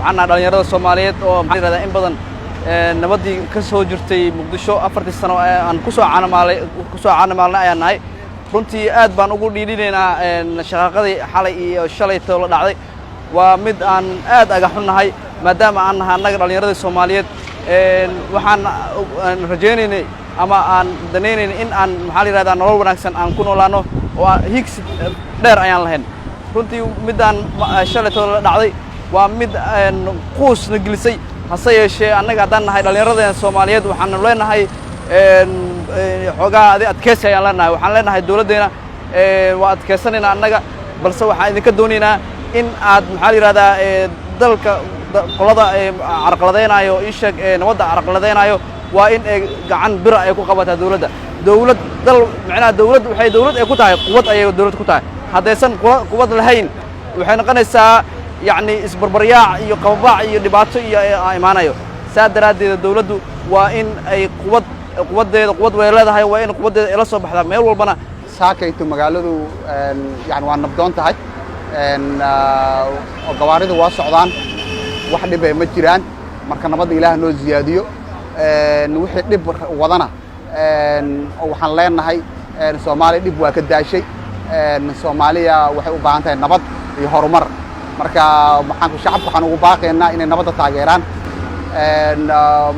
waxaana dhalinyarada Soomaaliyeed oo maxaa yiraahdaa in badan nabadii ka soo jirtay Muqdisho 4 sano aan ku soo caanamaalnay ayaan nahay runtii aad baan ugu dhiidhinaynaa shaqaqadii xalay iyo shalay la dhacday waa mid aan aad aga xunnahay maadaama aan nahay annaga dhalinyarada Soomaaliyeed waxaan rajaynaynay ama aan danaynaynay in aan maxaa yiraahdaa nolol wanaagsan aan ku noolaano oo higsi dheer ayaan lahayn runtii midaan shalay la dhacday waa mid quusna gelisay hase yeeshee annaga haddaan nahay dhalinyarada Soomaaliyeed waxaan leenahay xogaa adkeysi ayaan leenahay waxaan leenahay dawladdeena waa adkeysanayna annaga balse waxaan idinka doonaynaa in aad maxaa yiraahdaa dalka qolada carqaladeynayo isheeg nabadda carqaladeynayo waa in gacan bir ay ku qabataa dawladda dal macnaha dawlad waxay dawlad ay ku tahay quwad ayay dawlad ku tahay haddaysan quwad lahayn waxay noqonaysaa yacni isbarbaryaac iyo qababaac iyo dhibaato iyo imaanayo saa daraaddeeda dawladdu waa in ay quwad way leedahay waa in quwaddeeda ay la soo baxdaa meel walbana saakaytu magaaladu yani waa nabdoon tahay oo gawaaridu waa socdaan wax dhib ma jiraan marka nabadda Ilaah noo ziyaadiyo wixii dhib wadana waxaan leenahay Soomaaliya dhib waa ka daashay Soomaaliya waxay u baahan tahay nabad iyo horumar marka shacabka waxaan ugu baaqaynaa inay nabadda taageeraan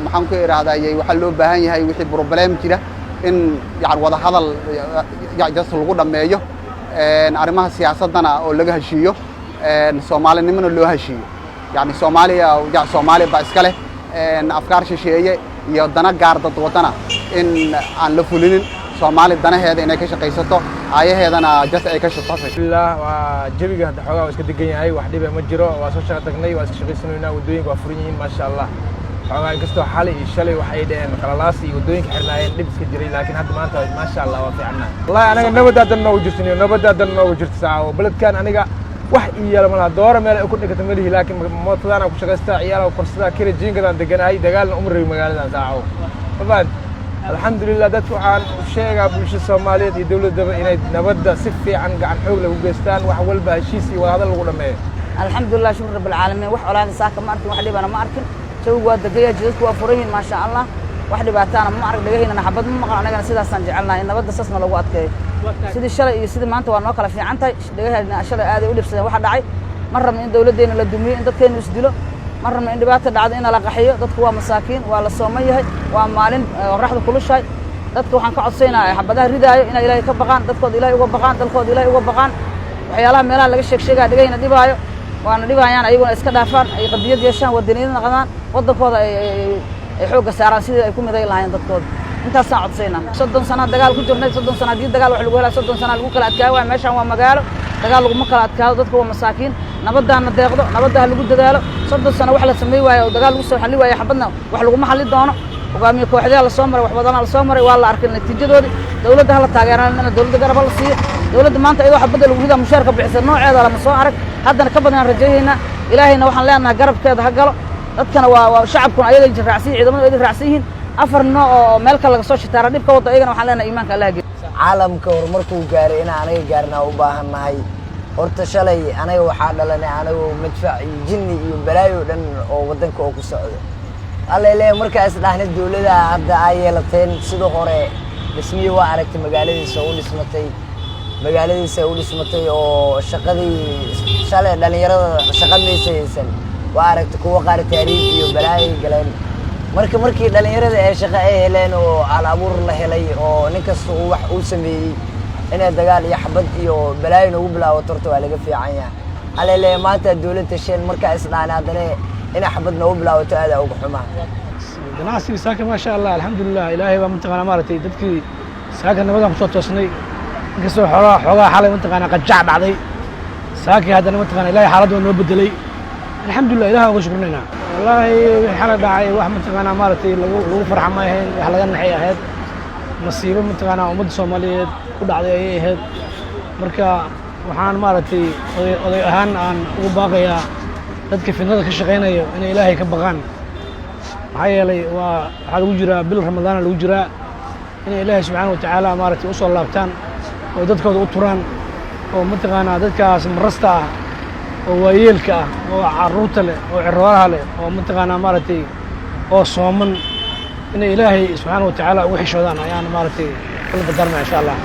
maxaan ku iraahdaa waxa loo baahan yahay wixii problem jira in yani wada hadal just lagu dhameeyo arrimaha siyaasadana oo laga heshiiyo Soomaalinimana loo heshiiyo yani Soomaaliya baa iska leh afkaar shisheeye iyo dana gaar dad wadana in aan la fulinin Soomaali danaheeda inay ka shaqeysato ayaheedana just ay ka shaqeysato billah waa jawiga hadda xogaa iska degan yahay wax dhib ma jiro waa soo shaqo tagnay waa iska shaqeysanaynaa wadooyinka waa furan yihiin maasha Allah xogaa inkastoo xalay iyo shalay waxay dhaheen qalalaas iyo wadooyinka xirnaayeen dhib iska jiray laakiin hadda maanta maasha Allah waa fiicnaa wallahi anaga nabadda noogu jirto saaco baladkan aniga wax iyala malaha doora meel ay ku dhigto malihi laakiin mootadana ku shaqeystaa ciyaalaha korsada kale jiinkadan deganahay dagaalna umray magaaladan saaco fabaan alxamdulillah dadku waxaan sheegaa bulshada Soomaaliyeed iyo dawladda inay nabadda si fiican gacan xoog leh u geystaan wax walba heshiis iyo wada hadal lagu dhameeyo alxamdulillah shukr rabbil caalamiin wax olaad saaka ma arkin wax dhibana ma arkin jawigu waa degaya jidadku waa furayin ma sha Allah wax dhibaatana ma arag dhagahayna xabad ma maqan anagana sidaasaan jecelnahay in nabadda sasna lagu adkeeyo sidii shalay iyo sidii maanta waa noo kala fiican tahay dhagahayna shalay aad ay u dhibsadeen waxa dhacay ma rabno in dawladdeena la dumiyo in dadkeenu is dilo ma rabno in dhibaato dhacdo in la qaxiyo dadku waa masaakiin waa la sooman yahay waa maalin qorraxda kulushay dadku waxaan ka codsaynayaa xabadaha ridaayo in Ilaahay ka baqaan dadkooda Ilaahay uga baqaan dalkooda Ilaahay uga baqaan waxyaalaha meelaha laga sheegay dhagayna dhibaayo waana dhibayaan ayaguna iska dhaafaan ay qadiyad yeeshaan wadaniinada qadaan wadankooda ay xoog saaraan sidii ay ku miday lahaayeen dadkooda intaas aan codsaynaa 30 sano dagaal ku jirnay 30 sano hadii dagaal wax lagu helaa 30 sano lagu kala adkaayo meeshan waa magaalo dagaal lagu ma kala adkaado dadku waa masaakiin nabadana deeqdo nabadda lagu dadaalo 30 sano wax la sameey waayo dagaal lagu soo xalli waayo xabadna wax lagu ma xalli doono hogaamiye kooxda la soo maray wax badan la soo maray waa la arkay natiijadoodii dawladda hala taageerana dawladda garab la siiyo dawladda maanta iyadoo xabadda lagu ridaa mushaarka bixisa nooceeda lama soo arag haddana ka badan rajaynaa ilaahayna waxaan leenahay garabkeeda ha galo dadkana waa shacabkuna ayaga raacsiin ciidamada ay raacsiin afar nooc oo meel kale laga soo shitaara dhibka wada ayagana waxaan leenahay iimaanka Allah geeyo caalamka horumarku gaaray in anaga gaarnaa u baahannahay horta shalay anaga waxaa dhalanay anagu madfac iyo jinni iyo balaayo dhan oo wadanka oo ku socdo alla ilaahay markaas dhahnay dawladda hadda ay yeelateen sidoo hore dhismiye waa aragtay magaaladiisa u dhismatay oo shaqadii shalay dhalinyarada shaqadaysan waa aragtay kuwa qaar taariikh iyo balaayo galeen markii dhalinyarada ay shaqo ay heleen oo al abuur la helay oo nin kasta uu wax uu sameeyay inay dagaal iyo xabad iyo balaayo ugu bilaawato horta waa laga fiican yahay alla ilaahay maanta dawladda sheen markaas dhaanay hadana in xabad ugu bilaawato aad ugu xumaa ganacsiga saaka ma sha Allah alxamdulillah ilaahay waa mantaqana maartay dadkii saaka nabadan ku soo toosnay inkastoo xogaa xalay mantaqana qajac dhacday saaki hadana mantaqana ilaahay xaaladda noo bedelay alxamdulillah ilaahay ugu shukrinayna wallahi xalay dhacay wax mantaqana maartay lagu farxamayn wax laga naxay ahayd nasiibo mantaqana ummadda Soomaaliyeed ku dhacday ay ahayd marka waxaan maartay oday ahaan aan ugu baaqayaa dadka fidnada ka shaqeynaya in Ilaahay ka baqaan maxaa yeelay waxa lagu jiraa bil Ramadaan lagu jiraa in Ilaahay subhanahu wa ta'ala maartay u soo laabtaan oo dadkooda u turaan oo mantaqana dadkaas marasta oo waayeelka ah oo carruurta leh oo cirroolaha leh oo mataqaanaa maaragtay oo sooman inay ilaahay subxaana wa tacaala ugu xishoodaan ayaan maaragtay kula dardaarmaya insha allah